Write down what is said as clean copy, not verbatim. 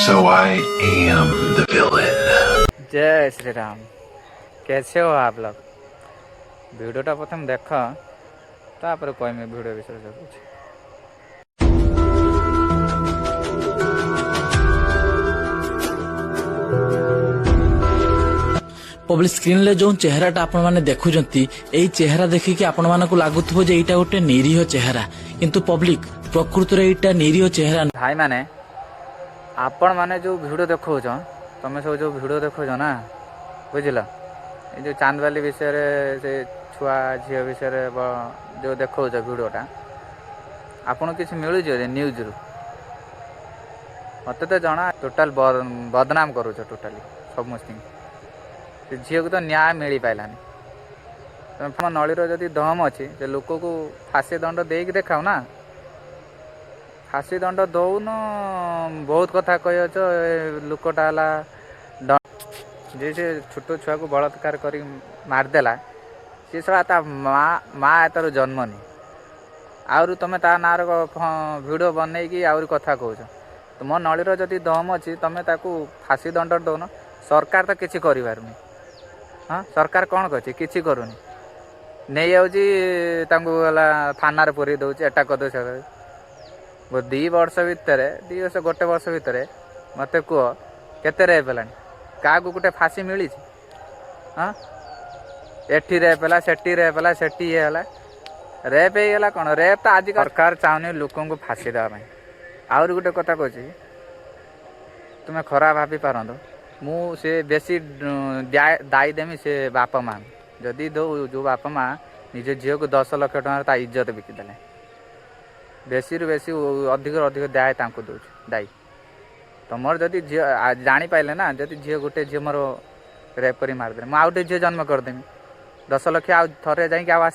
So I am the villain. जय श्री राम। कैसे हो आप लोग? वीडियोटा प्रथम देख तापर कहमी वीडियो विषय सब कुछ। पब्लिक स्क्रीन ले जो चेहराटा आपण माने देखुचंती एई चेहरा देखिकी आपण मानकु लागुथबो जे एटा गोटे निरीह चेहरा, किंतु पब्लिक प्रकृति रे एटा निरीह चेहरा भाई माने आपण माने जो वीडियो देखौछ तमे सब जो वीडियो देखौछ ना बुझिला ए जो चांदवाली विषय रे से छुआ झियो विषय रे जो देखौछ वीडियोटा आपण किछ मिलु जे न्यूज रु मते तो जना टोटल बदनाम करूछ टोटली समस्ती झील को तो न्याय मिल पारानी। तुम नली जदि दम अच्छी से लोक को फांसी दंड दे देखाओ ना, फांसी दंड दौन बहुत कथा कह लोकटा जे छोट छुआ को बलात्कार कर मारदेला सी सब माँ तार जन्म नहीं आउर तुम ता ना भिडियो बनई कि आउर कथा कौच तुम नलीर जदि दम अच्छी तुम ताकू फांसी दंड दौन। सरकार तो किसी कर हाँ सरकार कौन कर किसी करूनी नहीं जाऊँगा थाना पूरी दौर एटा कर दी वर्ष भितर दी वर्ष गोटे वर्ष भितर मत कह केते रेप है क्या गोटे फांसी मिली हाँ एटी रेप है सेठी रेप है सेठी ये है रेप होगा कौन रेप तो आज सरकार चाहूनी लोक को फांसी देवाई। आउर गोटे कथा कह तुम्हें खराब भाभी पार मु से बेसी दायी देमी से बापा माँ जदि दो जो बापा माँ निज झील को 10 लाख टଙ୍କା इज्जत बिकिदेले बेसी रु बेसी अधिक अधिक दाय दौर दायी तुम जदि झी जापारे ना जदि झील गोटे झील मोर रेप कर मारदे मुझे झील जन्म करदेमी 10 लाख आ थे जा